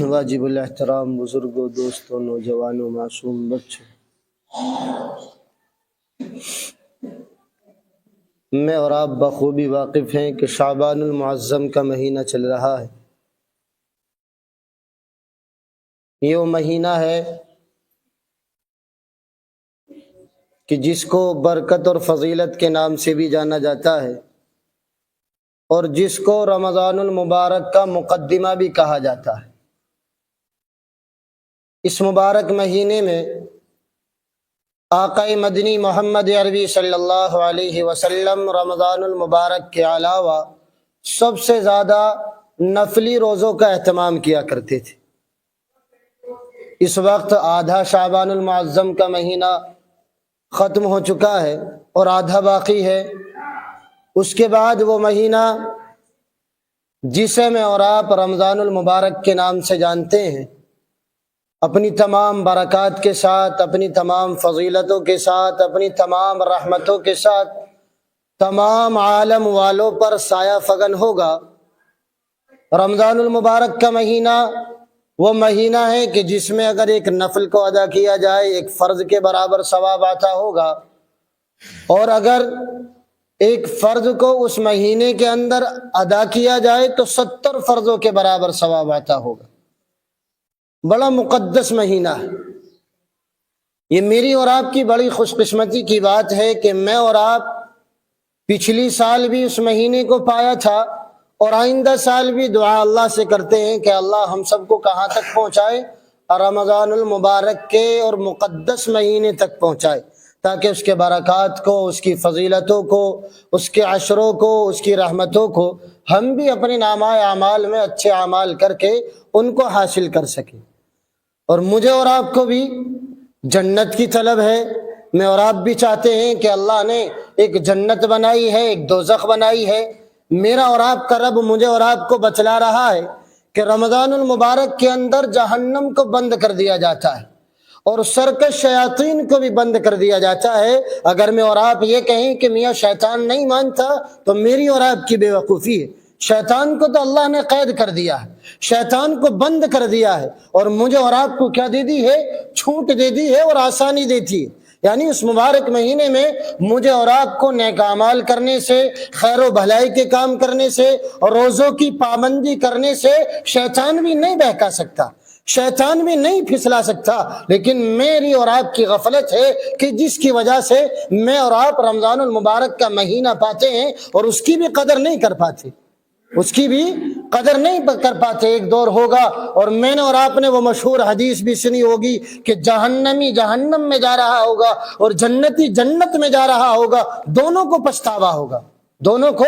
واجب الاحترام بزرگوں، دوستوں، نوجوانوں، معصوم بچوں، میں اور آپ بخوبی واقف ہیں کہ شعبان المعظم کا مہینہ چل رہا ہے۔ یہ وہ مہینہ ہے کہ جس کو برکت اور فضیلت کے نام سے بھی جانا جاتا ہے، اور جس کو رمضان المبارک کا مقدمہ بھی کہا جاتا ہے۔ اس مبارک مہینے میں آقا مدنی محمد عربی صلی اللہ علیہ وسلم رمضان المبارک کے علاوہ سب سے زیادہ نفلی روزوں کا اہتمام کیا کرتے تھے۔ اس وقت آدھا شعبان المعظم کا مہینہ ختم ہو چکا ہے اور آدھا باقی ہے۔ اس کے بعد وہ مہینہ جسے میں اور آپ رمضان المبارک کے نام سے جانتے ہیں، اپنی تمام برکات کے ساتھ، اپنی تمام فضیلتوں کے ساتھ، اپنی تمام رحمتوں کے ساتھ تمام عالم والوں پر سایہ فگن ہوگا۔ رمضان المبارک کا مہینہ وہ مہینہ ہے کہ جس میں اگر ایک نفل کو ادا کیا جائے ایک فرض کے برابر ثواب آتا ہوگا، اور اگر ایک فرض کو اس مہینے کے اندر ادا کیا جائے تو 70 فرضوں کے برابر ثواب آتا ہوگا۔ بڑا مقدس مہینہ ہے۔ یہ میری اور آپ کی بڑی خوش قسمتی کی بات ہے کہ میں اور آپ پچھلی سال بھی اس مہینے کو پایا تھا، اور آئندہ سال بھی دعا اللہ سے کرتے ہیں کہ اللہ ہم سب کو کہاں تک پہنچائے؟ رمضان المبارک کے اور مقدس مہینے تک پہنچائے، تاکہ اس کے برکات کو، اس کی فضیلتوں کو، اس کے عشروں کو، اس کی رحمتوں کو ہم بھی اپنے نامہ اعمال میں اچھے اعمال کر کے ان کو حاصل کر سکیں۔ اور مجھے اور آپ کو بھی جنت کی طلب ہے۔ میں اور آپ بھی چاہتے ہیں کہ اللہ نے ایک جنت بنائی ہے، ایک دوزخ بنائی ہے۔ میرا اور آپ کا رب مجھے اور آپ کو بتلا رہا ہے کہ رمضان المبارک کے اندر جہنم کو بند کر دیا جاتا ہے، اور سرکش شیاطین کو بھی بند کر دیا جاتا ہے۔ اگر میں اور آپ یہ کہیں کہ میاں شیطان نہیں مانتا تو میری اور آپ کی بے وقوفی ہے۔ شیطان کو تو اللہ نے قید کر دیا ہے، شیطان کو بند کر دیا ہے، اور مجھے اور آپ کو کیا دے دی ہے؟ چھوٹ دے دی ہے اور آسانی دیتی ہے۔ یعنی اس مبارک مہینے میں مجھے اور آپ کو نیک اعمال کرنے سے، خیر و بھلائی کے کام کرنے سے، اور روزوں کی پابندی کرنے سے شیطان بھی نہیں بہکا سکتا، شیطان بھی نہیں پھسلا سکتا۔ لیکن میری اور آپ کی غفلت ہے کہ جس کی وجہ سے میں اور آپ رمضان المبارک کا مہینہ پاتے ہیں اور اس کی بھی قدر نہیں کر پاتے، اس کی بھی قدر نہیں کر پاتے۔ ایک دور ہوگا، اور میں نے اور آپ نے وہ مشہور حدیث بھی سنی ہوگی کہ جہنمی جہنم میں جا رہا ہوگا اور جنتی جنت میں جا رہا ہوگا، دونوں کو پچھتاوا ہوگا، دونوں کو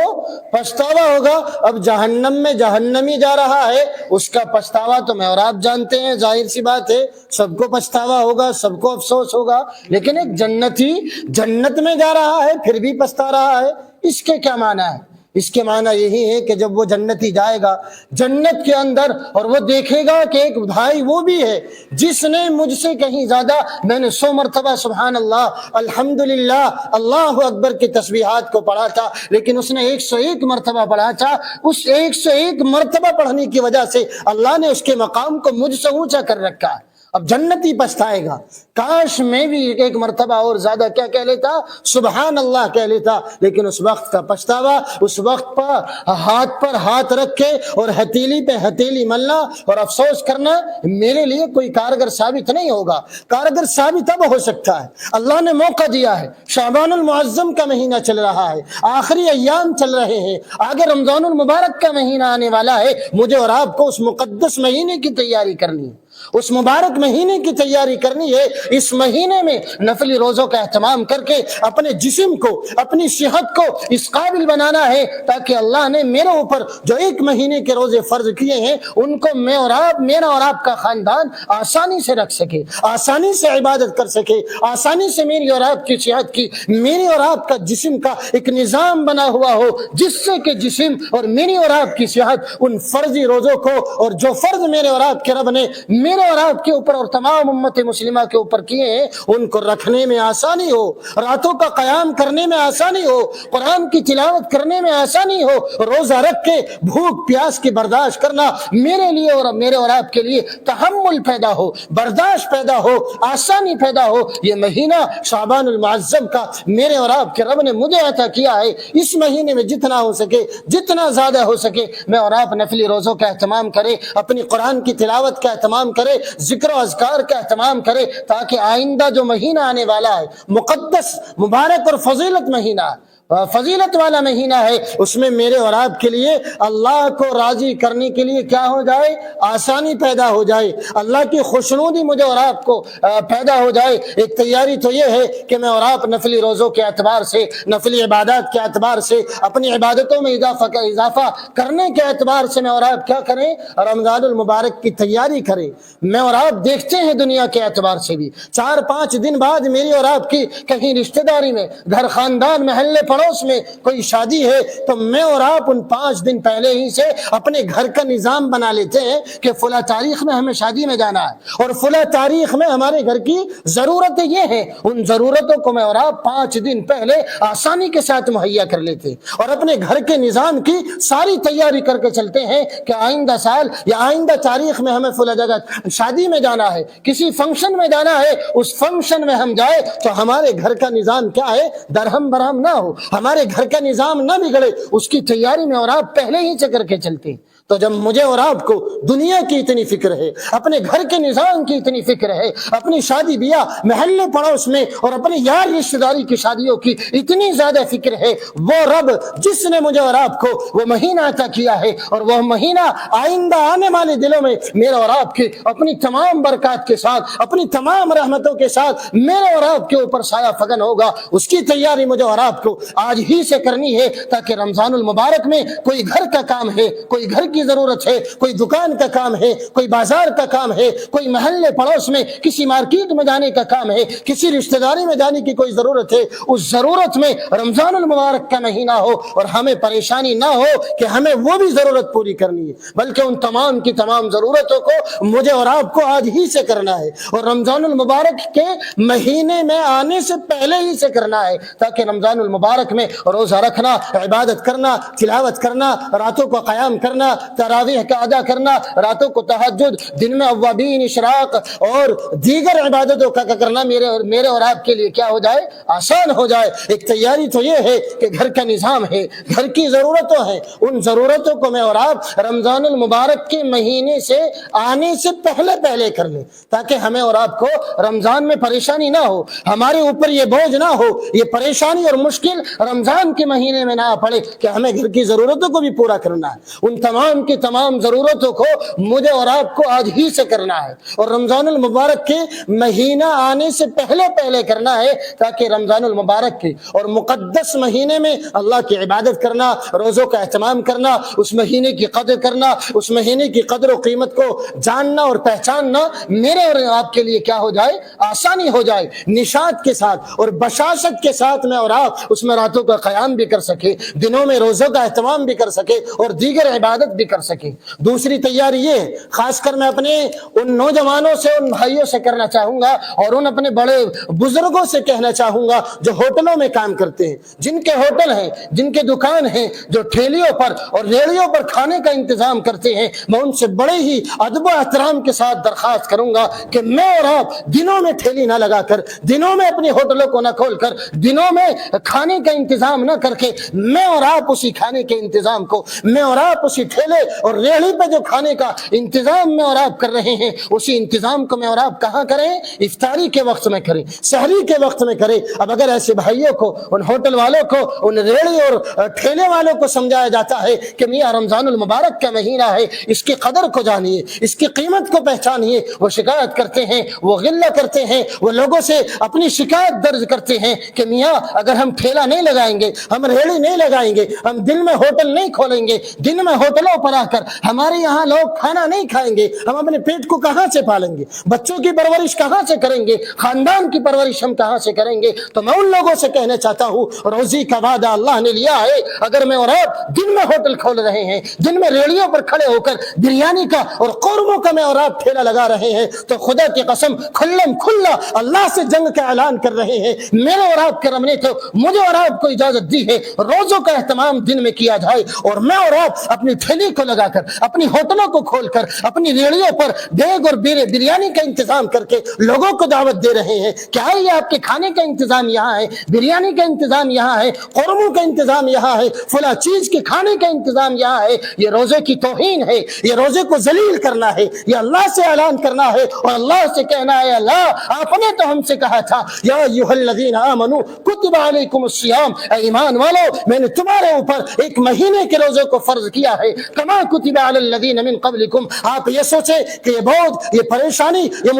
پچھتاوا ہوگا۔ اب جہنم میں جہنمی جا رہا ہے، اس کا پچھتاوا تو میں اور آپ جانتے ہیں، ظاہر سی بات ہے، سب کو پچھتاوا ہوگا، سب کو افسوس ہوگا۔ لیکن ایک جنتی جنت میں جا رہا ہے پھر بھی پچھتا رہا ہے، اس کے کیا معنی ہے؟ اس کے معنی یہی ہے کہ جب وہ جنتی جائے گا جنت کے اندر، اور وہ دیکھے گا کہ ایک بھائی وہ بھی ہے جس نے مجھ سے کہیں زیادہ، میں نے 100 مرتبہ سبحان اللہ، الحمدللہ، اللہ اکبر کی تسبیحات کو پڑھا تھا، لیکن اس نے 101 مرتبہ پڑھا تھا۔ اس 101 مرتبہ پڑھنے کی وجہ سے اللہ نے اس کے مقام کو مجھ سے اونچا کر رکھا ہے۔ اب جنتی پچھتائے گا، کاش میں بھی ایک مرتبہ اور زیادہ کیا کہہ لیتا؟ سبحان اللہ کہہ لیتا۔ لیکن اس وقت کا پچھتاوا، اس وقت پر ہاتھ رکھ کے اور ہتھیلی پہ ہتھیلی ملنا اور افسوس کرنا میرے لیے کوئی کارگر ثابت نہیں ہوگا۔ کارگر ثابت اب ہو سکتا ہے، اللہ نے موقع دیا ہے، شعبان المعظم کا مہینہ چل رہا ہے، آخری ایام چل رہے ہیں، آگے رمضان المبارک کا مہینہ آنے والا ہے۔ مجھے اور آپ کو اس مقدس مہینے کی تیاری کرنی ہے، اس مبارک مہینے کی تیاری کرنی ہے۔ اس مہینے میں نفلی روزوں کا اہتمام کر کے اپنے جسم کو، اپنی صحت کو اس قابل بنانا ہے تاکہ اللہ نے میرے اوپر جو 1 مہینے کے روزے فرض کیے ہیں ان کو میں اور آپ، میرا اور آپ کا خاندان آسانی سے رکھ سکے، آسانی سے عبادت کر سکے، آسانی سے میری اور آپ کی صحت کی، میری اور آپ کا جسم کا ایک نظام بنا ہوا ہو، جس سے کہ جسم اور میری اور آپ کی صحت ان فرضی روزوں کو، اور جو فرض میرے اور آپ کے رب نے میرے اور آپ کے اوپر اور تمام امت مسلمہ کے اوپر کیے ہیں ان کو رکھنے میں آسانی ہو، راتوں کا قیام کرنے میں آسانی ہو، قرآن کی تلاوت کرنے میں آسانی ہو، روزہ رکھ کے بھوک پیاس کی برداشت کرنا میرے لیے اور میرے اور آپ کے لیے تحمل پیدا ہو، برداشت پیدا ہو، آسانی پیدا ہو۔ یہ مہینہ شعبان المعظم کا میرے اور آپ کے رب نے مجھے عطا کیا ہے۔ اس مہینے میں جتنا ہو سکے، جتنا زیادہ ہو سکے، میں اور آپ نفلی روزوں کا اہتمام کرے، اپنی قرآن کی تلاوت کا اہتمام کرے، ذکر و اذکار کا اہتمام کرے، تاکہ آئندہ جو مہینہ آنے والا ہے، مقدس مبارک اور فضیلت والا مہینہ ہے، اس میں میرے اور آپ کے لیے اللہ کو راضی کرنے کے لیے کیا ہو جائے؟ آسانی پیدا ہو جائے، اللہ کی خوشنودی مجھے اور آپ کو پیدا ہو جائے۔ ایک تیاری تو یہ ہے کہ میں اور آپ نفلی روزوں کے اعتبار سے، نفلی عبادات کے اعتبار سے، اپنی عبادتوں میں اضافہ کرنے کے اعتبار سے میں اور آپ کیا کریں؟ رمضان المبارک کی تیاری کریں۔ میں اور آپ دیکھتے ہیں دنیا کے اعتبار سے بھی 4-5 دن بعد میری اور آپ کی کہیں رشتہ داری میں، گھر خاندان، محلے پڑوس میں کوئی شادی ہے، تو میں اور آپ ان 5 دن پہلے ہی سے اپنے گھر کا نظام بنا لیتے ہیں کہ فلاں تاریخ میں ہمیں شادی میں جانا ہے اور فلاں تاریخ میں ہمارے گھر کی ضرورتیں یہ ہیں۔ ان ضرورتوں کو میں اور آپ 5 دن پہلے آسانی کے ساتھ مہیا کر لیتے اور اپنے گھر کے نظام کی ساری تیاری کر کے چلتے ہیں کہ آئندہ سال یا آئندہ تاریخ میں ہمیں فلاں جگہ شادی میں جانا ہے، کسی فنکشن میں جانا ہے، اس فنکشن میں ہم جائے تو ہمارے گھر کا نظام کیا ہے؟ درہم برہم نہ ہو، ہمارے گھر کا نظام نہ بگڑے، اس کی تیاری میں اور آپ پہلے ہی سے کر کے چلتے۔ تو جب مجھے اور آپ کو دنیا کی اتنی فکر ہے، اپنے گھر کے نظام کی اتنی فکر ہے، اپنی شادی بیاہ محلے پڑوس میں اور اپنے یار رشتہ داری کی شادیوں کی اتنی زیادہ فکر ہے، وہ رب جس نے مجھے اور آپ کو وہ مہینہ عطا کیا ہے اور وہ مہینہ آئندہ آنے والے دنوں میں میرے اور آپ کے اپنی تمام برکات کے ساتھ، اپنی تمام رحمتوں کے ساتھ میرے اور آپ کے اوپر سایہ فگن ہوگا، اس کی تیاری مجھے اور آپ کو آج ہی سے کرنی ہے، تاکہ رمضان المبارک میں کوئی گھر کا کام ہے، کوئی گھر کی ضرورت ہے، کوئی دکان کا کام ہے، کوئی بازار کا کام ہے، کوئی محلے پڑوس میں کسی مارکیٹ میں جانے کا کام ہے، کسی رشتہ داری میں جانے کی کوئی ضرورت ہے، اس ضرورت میں رمضان المبارک کا مہینہ ہو اور ہمیں پریشانی نہ ہو کہ ہمیں وہ بھی ضرورت پوری کرنی ہے، بلکہ ان تمام کی تمام ضرورتوں کو مجھے اور آپ کو آج ہی سے کرنا ہے اور رمضان المبارک کے مہینے میں آنے سے پہلے ہی سے کرنا ہے، تاکہ رمضان المبارک میں روزہ رکھنا، عبادت کرنا، تلاوت کرنا، راتوں کو قیام کرنا، تراویح کا ادا کرنا، راتوں کو تہجد، دن میں اوابین، اشراق اور دیگر عبادتوں کا کرنا میرے اور آپ کے لیے کیا ہو جائے؟ آسان ہو جائے۔ ایک تیاری تو یہ ہے کہ گھر کا نظام ہے، گھر کی ضرورتوں ہیں، ان ضرورتوں کو میں اور آپ رمضان المبارک کے مہینے سے آنے سے پہلے کر لیں، تاکہ ہمیں اور آپ کو رمضان میں پریشانی نہ ہو، ہمارے اوپر یہ بوجھ نہ ہو، یہ پریشانی اور مشکل رمضان کے مہینے میں نہ پڑے کہ ہمیں گھر کی ضرورتوں کو بھی پورا کرنا ہے۔ ان تمام کی تمام ضرورتوں کو مجھے اور آپ کو آج ہی سے کرنا ہے اور رمضان المبارک کے مہینہ آنے سے پہلے کرنا ہے، تاکہ رمضان المبارک کے اور مقدس مہینے میں اللہ کی عبادت کرنا، روزوں کا اہتمام کرنا، اس مہینے کی قدر کرنا، اس مہینے کی قدر و قیمت کو جاننا اور پہچاننا میرے اور آپ کے لیے کیا ہو جائے؟ آسانی ہو جائے۔ نشاط کے ساتھ اور بشاشت کے ساتھ میں اور آپ اس میں راتوں کا قیام بھی کر سکے، دنوں میں روزوں کا اہتمام بھی کر سکے اور دیگر عبادت بھی کر سکے۔ دوسری تیاری یہ ہے، خاص کر میں اپنے ان نوجوانوں سے، ان بھائیوں سے کرنا چاہوں گا اور ان اپنے بڑے بزرگوں سے کہنا چاہوں گا جو ہوٹلوں میں کام کرتے ہیں، جن کے ہوٹل ہیں، جن کے دکان ہیں، جو ٹھیلیوں پر اور ریڑھیوں پر کھانے کا انتظام کرتے ہیں، میں ان سے بڑے ہی ادب و احترام کے ساتھ درخواست کروں گا کہ میں اور آپ دنوں میں ٹھیلی نہ لگا کر، دنوں میں اپنے ہوٹلوں کو نہ کھول کر، دنوں میں کھانے کا انتظام نہ کر کے، میں اور آپ اسی کھانے کے انتظام کو، میں اور آپ اسی ٹھیلے اور ریڑھی پہ جو کھانے کا انتظام میں اور آپ کر رہے ہیں، اسی انتظام کو میں اور آپ کہاں کریں؟ افطاری کے وقت میں کریں، سحری کے وقت میں کریں۔ اب اگر ایسے بھائیوں کو، ان ہوٹل والوں کو، ان ریڑھی اور ٹھیلے والوں کو سمجھایا جاتا ہے کہ میاں رمضان المبارک کا مہینہ ہے، اس کی قدر کو جانیے، اس کی قیمت کو پہچانیے، وہ شکایت کرتے ہیں، وہ غلہ کرتے ہیں، وہ لوگوں سے اپنی شکایت درج کرتے ہیں کہ میاں اگر ہم ٹھیلا نہیں لگائیں گے، ہم ریڑھی نہیں لگائیں گے، ہم دن میں ہوٹل نہیں کھولیں گے، دن میں ہوٹلوں پر آ کر ہمارے یہاں لوگ کھانا نہیں کھائیں گے، ہم اپنے پیٹ کو کہاں سے پالیں گے؟ بچوں کی پرورش کہاں سے کریں گے؟ خاندان کی پرورش ہم کہاں سے کریں گے؟ تو میں ان لوگوں سے کہنا چاہتا ہوں، روزی کا وعدہ اللہ نے لیا ہے۔ اگر میں اور آپ دن میں ہوٹل کھول رہے ہیں، دن میں ریڑیوں پر کھڑے ہو کر بریانی کا اور قورموں کا میں اور آپ ٹھیلا لگا رہے ہیں، تو خدا کی قسم کھلم کھلا اللہ سے جنگ کا اعلان کر رہے ہیں۔ میرے اور آپ کے رب نے تو مجھے اور آپ کو اجازت دی ہے روزوں کا اہتمام دن میں کیا جائے، اور میں اور آپ اپنی ٹھیلی کو لگا کر، اپنی ہوٹلوں کو کھول کر، اپنی ریڑیوں پر دیگ اور بریانی کا انتظام کر کے لوگوں کو دعوت دے رہے ہیں۔ کیا یہ آپ کے کھانے کا انتظام یہاں ہے، بریانی کا انتظام یہاں ہے، قورموں کا انتظام یہاں ہے، فلاں چیز کے کھانے کا انتظام یہاں ہے؟ یہ روزے کی توہین ہے، یہ روزے کو ذلیل کرنا ہے، یہ اللہ سے اعلان کرنا ہے اور اللہ سے کہنا ہے اللہ آپ نے تو ہم سے کہا تھا یا ایھا الذین آمنوا کتب علیکم الصیام، اے ایمان والو میں نے تمہارے اوپر ایک مہینے کے روزے کو فرض کیا ہے، کما کتب علی الذین من قبلکم۔ آپ یہ سوچیں کہ یہ بوجھ، یہ پریشانی، یہ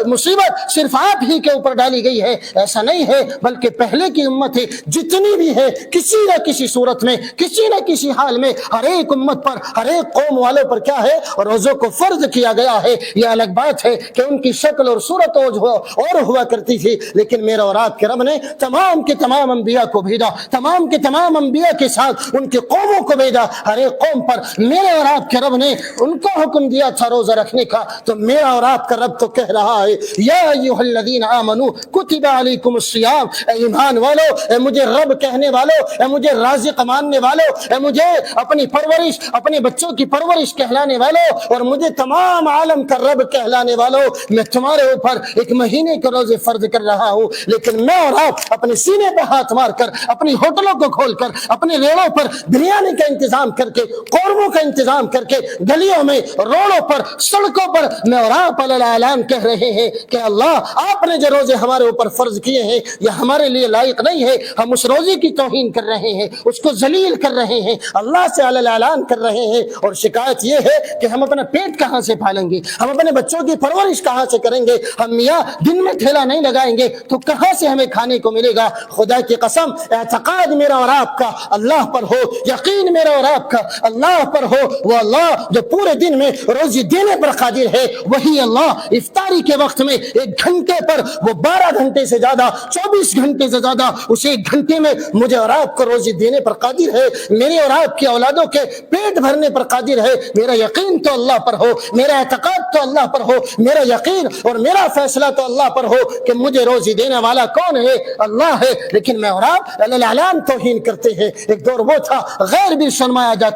مصیبت صرف آپ ہی کے اوپر ڈالی گئی ہے، ایسا نہیں ہے، بلکہ پہلے کی امتیں جتنی بھی ہے کسی نہ کسی صورت میں، کسی نہ کسی حال میں ہر ایک امت پر، ہر ایک قوم والوں پر کیا ہے روزوں کو فرض کیا گیا ہے۔ یہ الگ بات ہے کہ ان کی شکل اور صورت اور ہوا کرتی تھی، لیکن میرا اور آپ کے رب نے تمام کے تمام انبیاء کو بھیجا، تمام کے تمام انبیاء کے ساتھ ان کے قوموں کو بھیجا، ہر ایک قوم پر میرے اور آپ کے رب نے ان کو حکم دیا تھا روزہ رکھنے کا۔ تو میرا اور آپ کا رب تو کہہ رہا ہے یا ایھا الذین آمنوا کتب علیکم الصیام، اے ایمان والو، اے مجھے رب کہنے والو، اے مجھے رازق ماننے والو، اے مجھے اپنی پرورش، اپنے بچوں کی پرورش کہلانے والو، اور مجھے تمام عالم کا رب کہلانے والو، میں تمہارے اوپر ایک مہینے کے روزے فرض کر رہا ہوں۔ لیکن میں اور آپ اپنے سینے پہ ہاتھ مار کر، اپنی ہوٹلوں کو کھول کر، اپنے ریڑوں پر بریانی کا انتظام کر کے، قورموں کا انتظام کر کے، گلیوں میں، روڈوں پر، سڑکوں پر میں اور آپ اعلان کہہ رہے ہیں کہ اللہ آپ نے جو روزے ہمارے اوپر فرض کیے ہیں یہ ہمارے لیے لائق نہیں ہے، ہم اس روزے کی توہین کر رہے ہیں، اس کو ذلیل کر رہے ہیں، اللہ سے اعلان کر رہے ہیں۔ اور شکایت یہ ہے کہ ہم اپنا پیٹ کہاں سے پالیں گے، ہم اپنے بچوں کی پرورش کہاں سے کریں گے؟ ہم میاں دن میں ٹھیلا نہیں لگائیں گے تو کہاں سے ہمیں کھانے کو ملے گا؟ خدا کی قسم اعتقاد میرا اور آپ کا اللہ پر ہو، یقین میرا اور آپ کا اللہ پر ہو، وہ اللہ جو پورے دن میں روزی دینے پر قادر ہے، وہی اللہ افطاری کے وقت میں ایک گھنٹے پر، وہ 12 گھنٹے سے زیادہ، 24 گھنٹے سے زیادہ، اس ایک گھنٹے میں مجھے اور آپ کو روزی دینے پر قادر ہے، میرے اور آپ کی اولادوں کے پیٹ بھرنے پر قادر ہے۔ میرا یقین تو اللہ پر ہو، میرا اعتقاد تو اللہ پر ہو، میرا یقین اور میرا فیصلہ تو اللہ پر ہو کہ مجھے روزی دینے والا کون ہے؟ اللہ ہے۔ لیکن میں اور آپ اعلان توہین کرتے ہیں۔ ایک دور وہ تھا غیر بھی شرمایا جا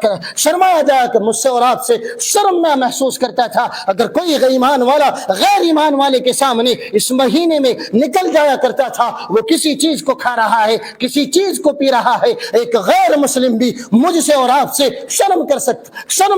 کر مجھ سے اور آپ سے شرم میں محسوس کرتا تھا اگر کوئی ایمان والا غیر ایمان والے کے سامنے اس مہینے میں نکل جایا کرتا تھا، وہ کسی چیز کو کھا رہا ہے، کسی چیز کو پی رہا ہے، ایک غیر مسلم بھی مجھ سے اور آپ سے شرم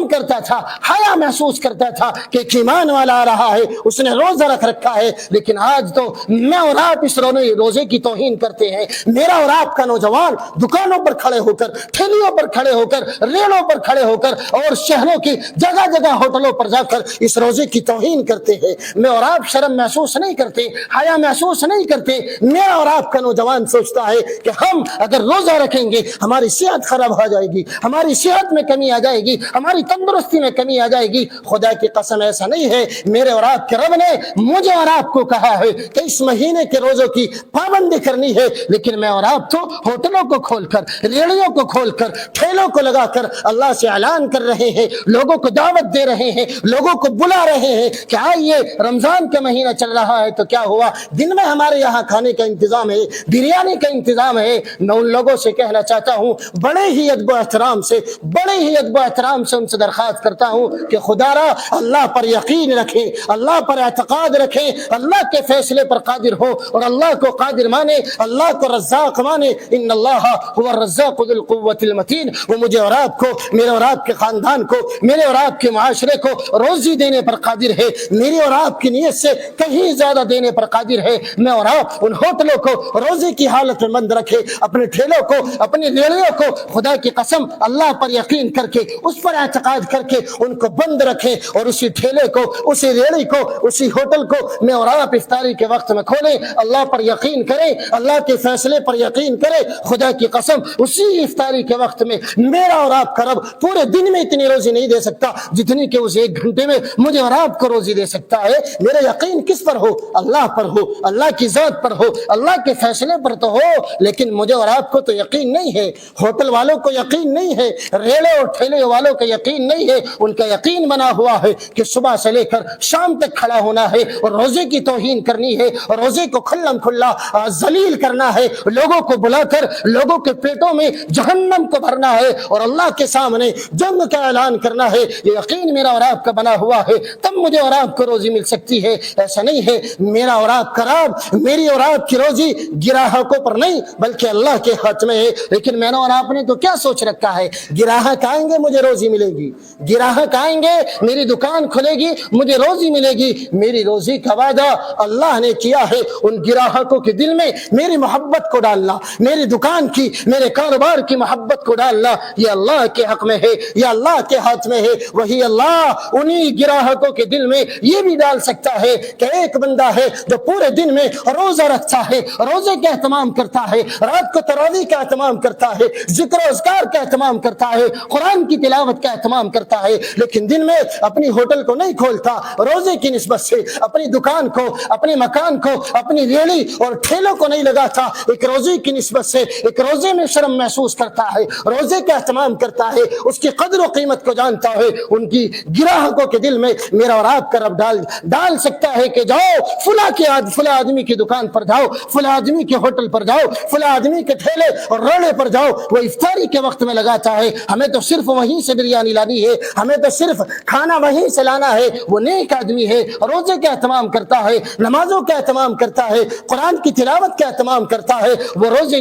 کرتا تھا، حیا محسوس کرتا تھا کہ ایک ایمان والا آ رہا ہے، اس نے روزہ رکھ رکھا ہے۔ لیکن آج تو میں اور آپ اس روزے کی توہین کرتے ہیں۔ میرا اور آپ کا نوجوان دکانوں پر کھڑے ہو کر، ٹھیلیوں پر کھڑے ہو کر، ریلوں پر کھڑے ہو کر اور شہروں کی جگہ جگہ ہوٹلوں پر جا کر اس روزے کی توہین کرتے ہیں۔ میں اور آپ شرم محسوس نہیں کرتے، حیا محسوس نہیں کرتے۔ میرا اور آپ کا نوجوان سوچتا ہے کہ ہم اگر روزہ رکھیں گے ہماری صحت خراب ہو جائے گی، ہماری صحت میں کمی آ جائے گی، ہماری تندرستی میں کمی آ جائے گی۔ خدا کی قسم ایسا نہیں ہے۔ میرے اور آپ کے رب نے مجھے اور آپ کو کہا ہے کہ اس مہینے کے روزوں کی پابندی کرنی ہے، لیکن میں اور آپ تو ہوٹلوں کو کھول کر، ریڑیوں کو کھول کر، ٹھیلوں کو لگا کر اللہ سے اعلان کر رہے ہیں، لوگوں کو دعوت دے رہے ہیں، لوگوں کو بلا رہے ہیں کہ آئیے رمضان کا مہینہ چل رہا ہے تو کیا ہوا، دن میں ہمارے یہاں کھانے کا انتظام ہے، بریانی کا انتظام ہے۔ میں ان لوگوں سے کہنا چاہتا ہوں بڑے ہی ادب و احترام سے ان سے درخواست کرتا ہوں کہ خدا را اللہ پر یقین رکھیں، اللہ پر اعتقاد رکھیں، اللہ کے فیصلے پر قادر ہو اور اللہ کو قادر مانے، اللہ کو رزاق مانے۔ ان اللہ هو الرزاق ذو القوة المتین۔ وہ مجھے اور آپ کو، میرے اور آپ کے خاندان کو، میرے اور آپ کے معاشرے کو روزی دینے پر قادر ہے، میری اور آپ کی نیت سے کہیں زیادہ دینے پر قادر ہے۔ میں اور آپ ان ہوٹلوں کو روزے کی حالت میں بند رکھے، اپنے ٹھیلوں کو، اپنی ریڑیوں کو خدا کی قسم اللہ پر یقین کر کے، اس پر اعتقاد کر کے ان کو بند رکھیں، اور اسی ٹھیلے کو، اسی ریڑی کو، اسی ہوٹل کو میں اور آپ افطاری کے وقت میں کھولیں، اللہ پر یقین کریں، اللہ کے فیصلے پر یقین کریں۔ خدا کی قسم اسی افطاری کے وقت میں میرا اور آپ کا رب پورے دن میں اتنی روزی نہیں دے سکتا جتنی کہ اس 1 گھنٹے میں مجھے اور آپ کو روزی دے سکتا ہے۔ میرا یقین کس پر ہو؟ اللہ پر ہو، اللہ کی ذات پر ہو، اللہ کے فیصلے پر تو ہو، لیکن مجھے اور آپ کو تو یقین نہیں ہے، ہوٹل والوں کو یقین نہیں ہے، ریڑے اور ٹھیلے والوں کا یقین نہیں ہے۔ ان کا یقین بنا ہوا ہے کہ صبح سے لے کر شام تک کھڑا ہونا ہے اور روزے کی توہین کرنی ہے اور روزے کو کھلم کھلا ذلیل کرنا ہے، لوگوں کو بلا کر لوگوں کے پیٹوں میں جہنم کو بھرنا ہے اور اللہ کے سامنے جنگ کا اعلان کرنا ہے۔ یہ یقین میرا اور آپ کا بنا ہوا ہے، تب مجھے اور آپ کو روزی مل سکتی ہے۔ ایسا نہیں ہے میرا اور آپ کا راب، میری اور آپ کی روزی گراہکوں پر نہیں بلکہ اللہ کے ہاتھ میں ہے۔ لیکن میں نے اور آپ نے تو کیا سوچ رکھا ہے؟ گراہک آئیں گے مجھے روزی ملے گی، گراہک آئیں گے میری دکان کھلے گی مجھے روزی ملے گی۔ میری روزی کا وعدہ اللہ نے کیا ہے ان گراہکوں کے دل میں میری محبت کو ڈالنا، میری دکان کی، میرے کاروبار کی محبت کو ڈالنا، یہ اللہ کے حق میں ہے، یہ اللہ کے ہاتھ میں ہے۔ وہی اللہ انہی گراہکوں کے دل میں یہ بھی ڈال سکتا ہے کہ ایک بندہ ہے جو پورے دن میں روزہ رکھتا ہے، روزے کا اہتمام کرتا ہے، رات کو تراویح کا اہتمام کرتا ہے، ذکر و اذکار کا اہتمام کرتا ہے، قرآن کی تلاوت کا اہتمام کرتا ہے، لیکن دن میں اپنی ہوٹل کو نہیں کھولتا، روزے کی نسبت سے اپنی دکان کو، اپنے مکان کو، اپنی ریڑھی اور ٹھیلوں کو نہیں لگاتا، ایک روزے کی نسبت سے ایک روزے میں شرم محسوس کرتا ہے، روزے کا اہتمام کرتا ہے، اس کی قدر و قیمت کو جانتا ہے، ان کی گراہکوں کے دل میں میرا اور آپ کا رب ڈال سکتا ہے کہ جاؤ فلاں آدمی کی دکان پر جاؤ، فلاں آدمی کے ہوٹل پر جاؤ، فلاں آدمی کے ٹھیلے اور ریڑے پر جاؤ، وہ افطاری کے وقت میں لگاتا ہے، ہمیں تو صرف وہیں سے بریانی لانی ہے، ہمیں تو صرف کھانا وہیں سے لانا ہے۔ وہ نیک آدمی ہے، روزے کا اہتمام کرتا ہے، نمازوں کا اہتمام کرتا ہے، قرآن کی تلاوت کا اہتمام کرتا ہے، وہ روزے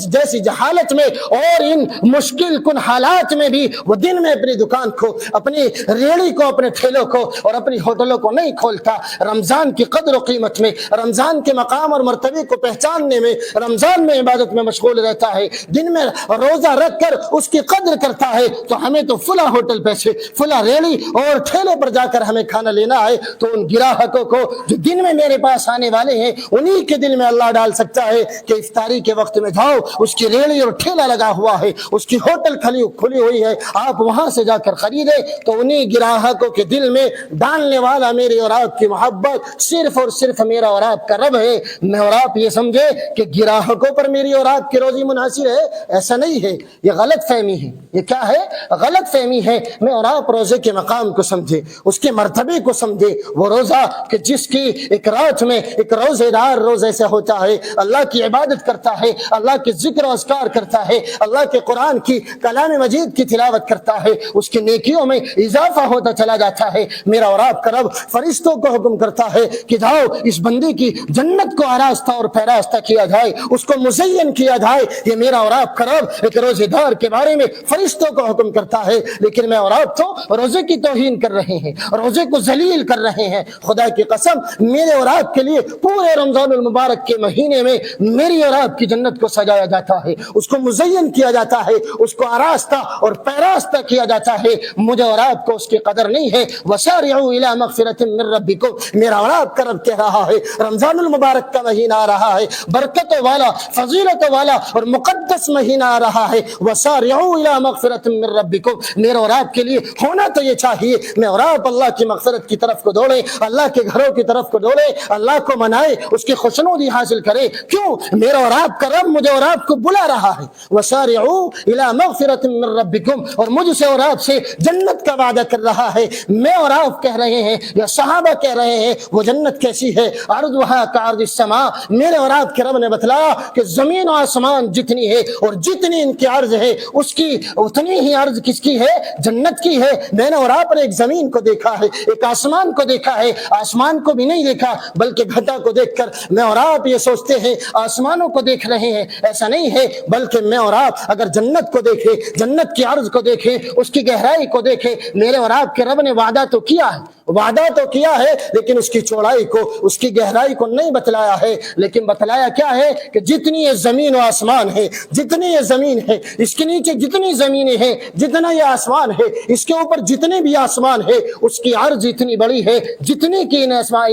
جیسی جہالت میں اور ان مشکل کن حالات میں بھی وہ دن میں اپنی دکان کو، اپنی ریڑھی کو، اپنے ٹھیلوں کو اور اپنی ہوٹلوں کو نہیں کھولتا۔ رمضان کی قدر و قیمت میں، رمضان کے مقام اور مرتبے کو پہچاننے میں، رمضان میں عبادت میں مشغول رہتا ہے، دن میں روزہ رکھ کر اس کی قدر کرتا ہے۔ تو ہمیں تو فلاں ہوٹل پہ سے، فلاں ریڑھی اور ٹھیلے پر جا کر ہمیں کھانا لینا ہے، تو ان گراہکوں کو جو دن میں میرے پاس آنے والے ہیں انہی کے دل میں اللہ ڈال سکتا ہے کہ افطاری کے وقت میں جاؤ، اس کی ریڑھی اور ٹھیلا لگا ہوا ہے، اس کی ہوٹل کھلی ہوئی ہے، آپ وہاں سے جا کر خریدیں، تو انہی گراہکوں کے دل میں ڈالنے والا میری اور آپ کی محبت صرف اور صرف میرا اور آپ کا رب ہے۔ میں اور آپ یہ سمجھے کہ گراہکوں پر میری اور آپ کی روزی منحصر ہے، ایسا نہیں ہے، یہ غلط فہمی ہے۔ یہ کیا ہے؟ غلط فہمی ہے۔ میں اور آپ روزے کے مقام کو سمجھے، اس کے مرتبے کو سمجھے۔ وہ روزہ کہ جس کی ایک رات میں ایک روزے دار روزے سے ہوتا ہے، اللہ کی عبادت کرتا ہے، اللہ کے ذکر و اذکار کرتا ہے، اللہ کے قرآن کی کلام مجید کی تلاوت کرتا ہے، اس کی نیکیوں میں اضافہ ہوتا چلا جاتا ہے۔ میرا اور آپ کا رب فرشتوں کو حکم کرتا ہے کہ جاؤ اس بندے کی جنت کو آراستہ اور پیراستہ کیا جائے، اس کو مزین کیا جائے۔ یہ میرا اور آپ کا رب ایک روزے دار کے بارے میں فرشتوں کو حکم کرتا ہے، لیکن میں اور آپ تو روزے کی توہین کر رہے ہیں، روزے کو ذلیل کر رہے ہیں۔ خدا کی قسم میرے اور آپ کے لیے پورے رمضان المبارک کے مہینے میں میری اور آپ کی جنت کو سجایا جاتا ہے، اس کو مزین کیا جاتا ہے، اس کو آراستہ اور پیراستہ کیا جاتا ہے۔ مجھے اور آپ کو اس کی قدر نہیں ہے۔ وسارعوا الی مغفرۃ من ربکم، میرا اور آپ کا رب کہہ رہا ہے رمضان المبارک کا مہینہ آ رہا ہے، برکتوں والا، فضیلتوں والا اور مقدس مہینہ آ رہا ہے۔ وسارعوا الی مغفرۃ من ربکم، میرا اور آپ کے لیے ہونا تو یہ چاہیے میں اور آپ اللہ کی مغفرت کی طرف کو دوڑیں، اللہ کے گھروں کی طرف کو دوڑیں، اللہ کو منائے، اس کی خوشنودی حاصل کرے۔ کیوں؟ میرا اور آپ کا رب مجھے اور آپ کو بلا رہا ہے۔ وسارعوا الی مغفرۃ من ربکم، اور مجھ سے اور آپ سے جنت کا وعدہ کر رہا ہے۔ میں اور آپ کہہ رہے ہیں یا صحابہ کہہ رہے ہیں وہ جنت کیسی ہے؟ عرضھا کعرض السماء، میرے اور آپ کے رب نے بتلایا کہ زمین و آسمان جتنی ہے اور جتنی ان کی عرض ہے اس کی اتنی ہی عرض کس کی ہے؟ جنت کی ہے۔ میں نے اور آپ نے ایک زمین کو دیکھا ہے، ایک آسمان کو دیکھا ہے، آسمان کو بھی نہیں دیکھا بلکہ گھٹا کو دیکھ کر میں اور آپ یہ سوچتے ہیں آسمانوں کو دیکھ رہے ہیں، ایسا نہیں ہے، بلکہ میں اور آپ اگر جنت کو دیکھیں، جنت کی عرض کو دیکھیں، اس کی گہرائی کو دیکھیں، میرے اور آپ کے رب نے وعدہ تو کیا ہے، وعدہ تو کیا ہے، لیکن اس کی چوڑائی کو، اس کی گہرائی کو نہیں بتلایا ہے، لیکن بتلایا کیا ہے کہ جتنی یہ زمین و آسمان ہے، جتنی یہ زمین ہے، اس کے نیچے جتنی زمینیں ہیں، جتنا یہ آسمان ہے، اس کے اوپر جتنے بھی آسمان ہے، اس کی عرض اتنی بڑی ہے جتنی کی ان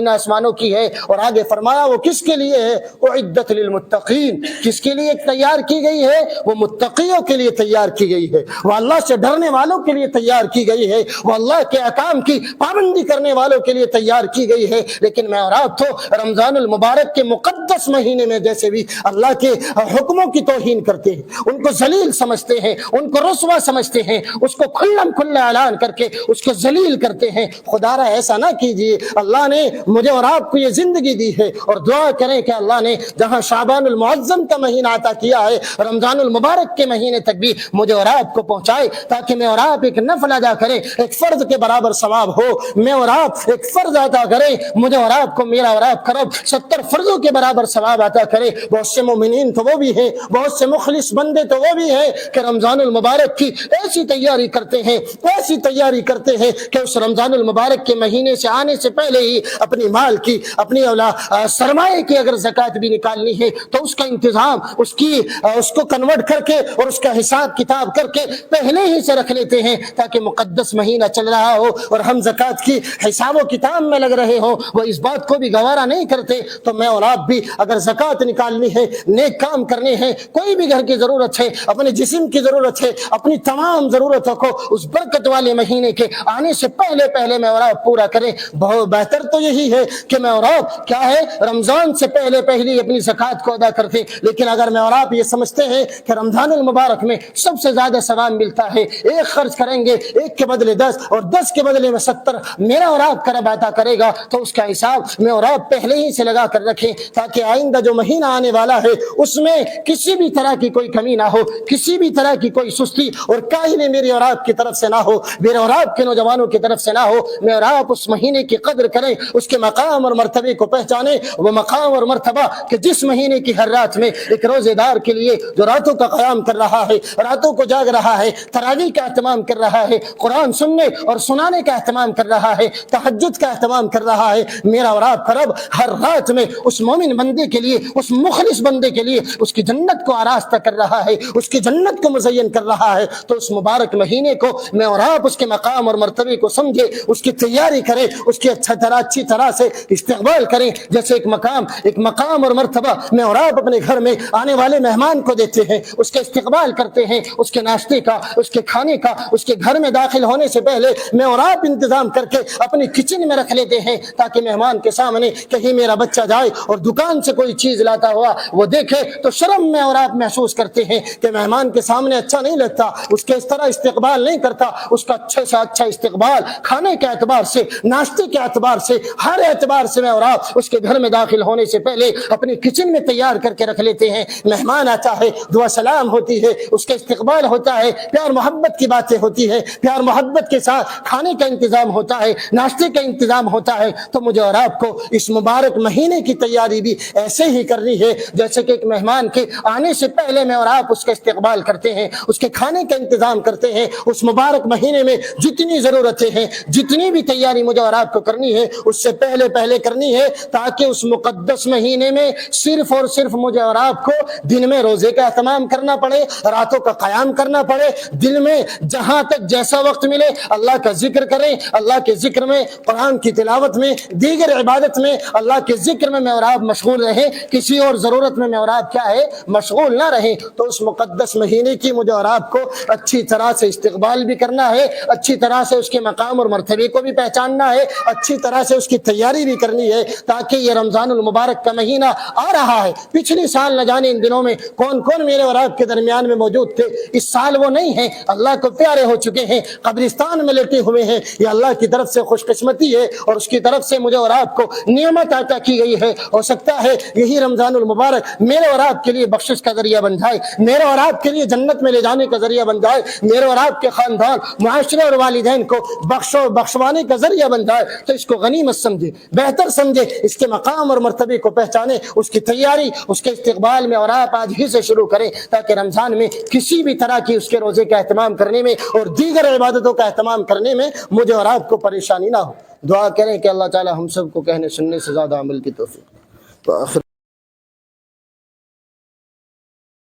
آسمانوں کی ہے۔ اور آگے فرمایا وہ کس کے لیے ہے؟ اعدت للمتقین، کس کے لیے تیار کی گئی ہے؟ وہ متقیوں کے لیے تیار کی گئی ہے۔ وہ اللہ سے ڈرنے والوں کے لیے تیار کی گئی ہے، وہ اللہ کے احکام کی پابندی کرنے والوں کے لیے تیار کی گئی ہے۔ لیکن میں اور آپ تو رمضان المبارک کے مقدس مہینے میں جیسے بھی اللہ کے حکموں کی توہین کرتے ہیں، ان کو ذلیل سمجھتے ہیں، ان کو رسوا سمجھتے ہیں، اس کو کھلم کھلا اعلان کر کے اس کو ذلیل کرتے ہیں۔ خدا را ایسا نہ کیجیے، اللہ نے مجھے اور آپ کو یہ زندگی دی ہے، اور دعا کریں کہ اللہ نے جہاں شعبان المعظم کا مہینہ عطا کیا ہے، رمضان المبارک کے مہینے تک بھی مجھے اور آپ کو پہنچائے، تاکہ میں اور آپ ایک نفل ادا کریں، ایک فرض کے برابر ثواب ہو۔ میں اور آپ ایک فرض ادا کریں، مجھے اور آپ کو میرا اور آپ کا رب 70 فرضوں کے برابر ثواب عطا کرے۔ بہت سے مومنین تو وہ بھی ہیں، بہت سے مخلص بندے تو وہ بھی ہیں کہ رمضان المبارک کی ایسی تیاری کرتے ہیں، ایسی تیاری کرتے ہیں کہ اس رمضان المبارک کے مہینے سے آنے سے پہلے ہی اپنی مال کی، اپنی سرمایہ کی اگر زکوٰۃ بھی نکالنی ہے تو اس کا انتظام، اس کو کنورٹ کر کے اور اس کا حساب کتاب کر کے پہلے ہی سے رکھ لیتے ہیں، تاکہ مقدس مہینہ چل رہا ہو اور ہم زکوٰۃ کی حساب و کتاب میں لگ رہے ہوں، وہ اس بات کو بھی گوارا نہیں کرتے۔ تو میں اور آپ بھی اگر زکوٰۃ نکالنی ہے، نیک کام کرنے ہیں، کوئی بھی گھر کی ضرورت ہے، اپنے جسم کی ضرورت ہے، اپنی تمام ضرورتوں کو اس برکت والے مہینے کے آنے سے پہلے پہلے میں اور آپ پورا کریں۔ بہت بہتر تو یہی ہے کہ میں اور آپ کیا ہے رمضان سے پہلے پہلی اپنی زکوٰۃ کو ادا کرتے۔ لیکن اگر میں اور آپ یہ سمجھتے ہیں کہ رمضان المبارک میں سب سے زیادہ ثواب ملتا ہے، ایک خرچ کریں گے 1 کے بدلے 10 اور 10 کے بدلے میں 70 میرا اور آپ کا رب عطا کرے گا، تو اس کا حساب میں اور آپ پہلے ہی سے لگا کر رکھیں، تاکہ آئندہ جو مہینہ آنے والا ہے اس میں کسی بھی طرح کی کوئی کمی نہ ہو، کسی بھی طرح کی کوئی سستی اور کاہلی میری اور آپ کی طرف سے نہ ہو، میرے اور آپ کے نوجوانوں کی طرف سے نہ ہو۔ میں اور آپ اس مہینے کی قدر کریں، اس کے مقام اور مرتبے کو پہچانیں، وہ مقام اور مرتبہ کہ جس مہینے کی ہر رات میں ایک روزے دار کے لیے جو راتوں کا قیام کر رہا ہے، راتوں کو جاگ رہا ہے، تراویح کا اہتمام کر رہا ہے، قرآن سننے اور سنانے کا اہتمام کر رہا ہے، تہجد کا اہتمام کر رہا ہے، میرا اور آپ کا رب ہر رات میں اس مومن بندے کے لیے، اس مخلص بندے کے لیے اس کی جنت کو آراستہ کر رہا ہے، اس کی جنت کو مزین کر رہا ہے۔ تو اس مبارک مہینے کو میں اور آپ اس کے مقام اور مرتبے کو سمجھے، اس کی تیاری کریں، اس کی اچھی طرح سے استقبال کریں، جیسے ایک مقام اور مرتبہ میں اور آپ اپنے گھر میں آنے والے مہمان کو دیتے ہیں، اس کا استقبال کرتے ہیں، اس کے ناشتے کا، اس کے کھانے کا، اس کے گھر میں داخل ہونے سے پہلے میں اور آپ انتظام کر کے اپنی کچن میں رکھ لیتے ہیں، تاکہ مہمان کے سامنے کہیں میرا بچہ جائے اور دکان سے کوئی چیز لاتا ہوا وہ دیکھے تو شرم میں اور آپ محسوس کرتے ہیں کہ مہمان کے سامنے اچھا نہیں لگتا، اس کے اس طرح استقبال نہیں کرتا۔ اس کا اچھے سے اچھا استقبال کھانے کے اعتبار سے، ناشتے کے اعتبار سے، ہر اعتبار سے میں اور آپ اس کے گھر میں داخل ہونے سے پہلے اپنی کچن میں تیار کر کے رکھ لیتے ہیں۔ مہمان آتا ہے، دعا سلام ہوتی ہے، اس کا استقبال ہوتا ہے، پیار محبت کی باتیں ہوتی ہے، پیار محبت کے ساتھ کھانے کا انتظام ہوتا ہے، ناشتے کا انتظام ہوتا ہے۔ تو مجھے اور آپ کو اس مبارک مہینے کی تیاری بھی ایسے ہی کرنی ہے جیسے کہ ایک مہمان کے آنے سے پہلے میں اور آپ اس کا استقبال کرتے ہیں، اس کے کھانے کا انتظام کرتے ہیں۔ اس مبارک مہینے میں جتنی ضرورتیں ہیں، جتنی بھی تیاری مجھے اور آپ کو کرنی ہے، اس سے پہلے کرنی ہے، تاکہ اس مقدس مہینے میں صرف اور صرف مجھے اور آپ کو دن میں روزے کا اہتمام کرنا پڑے، راتوں کا قیام کرنا پڑے، دل میں جہاں تک جیسا وقت ملے اللہ کا ذکر کریں، اللہ کے ذکر میں، قرآن کی تلاوت میں، دیگر عبادت میں، اللہ کے ذکر میں اور آپ مشغول رہیں، کسی اور ضرورت میں اور آپ کیا ہے مشغول نہ رہیں۔ تو اس مقدس مہینے کی مجھے اور آپ کو اچھی طرح سے استقبال بھی کرنا ہے، اچھی طرح سے اس کے مقام اور مرتبے کو بھی پہچاننا ہے، اچھی طرح سے اس کی تیاری بھی کرنی ہے، تاکہ یہ رمضان المبارک کا مہینہ آ رہا ہے۔ پچھلی سال نہ جانے ان دنوں میں کون کون میرے اور آپ کے درمیان میں موجود تھے، اس سال وہ نہیں ہیں، اللہ کو پیارے ہو چکے ہیں، قبرستان میں لیٹے ہوئے ہیں۔ یہ اللہ کی طرف سے خوش قسمتی ہے اور اس کی طرف سے مجھے اور آپ کو نعمت عطا کی گئی ہے۔ ہو سکتا ہے یہی رمضان المبارک میرے اور آپ کے لیے بخشش کا ذریعہ بن جائے، میرے اور آپ کے لیے جنت میں لے جانے کا ذریعہ بن جائے، میرے اور آپ کے خاندان، معاشرے اور والدین کو بخشوانے کا ذریعہ بن جائے۔ تو اس کو غنیمت سمجھے، بہتر سمجھے، اس کے مقام اور مرتبے کو پہچانے، اس کی تیاری، اس کے استقبال میں اور آپ آج ہی سے شروع کریں، تاکہ رمضان میں کسی بھی طرح کی اس کے روزے کا اہتمام کرنے میں اور دیگر عبادتوں کا اہتمام کرنے میں مجھے اور آپ کو پریشانی نہ ہو۔ دعا کریں کہ اللہ تعالی ہم سب کو کہنے سننے سے زیادہ عمل کی توفیق۔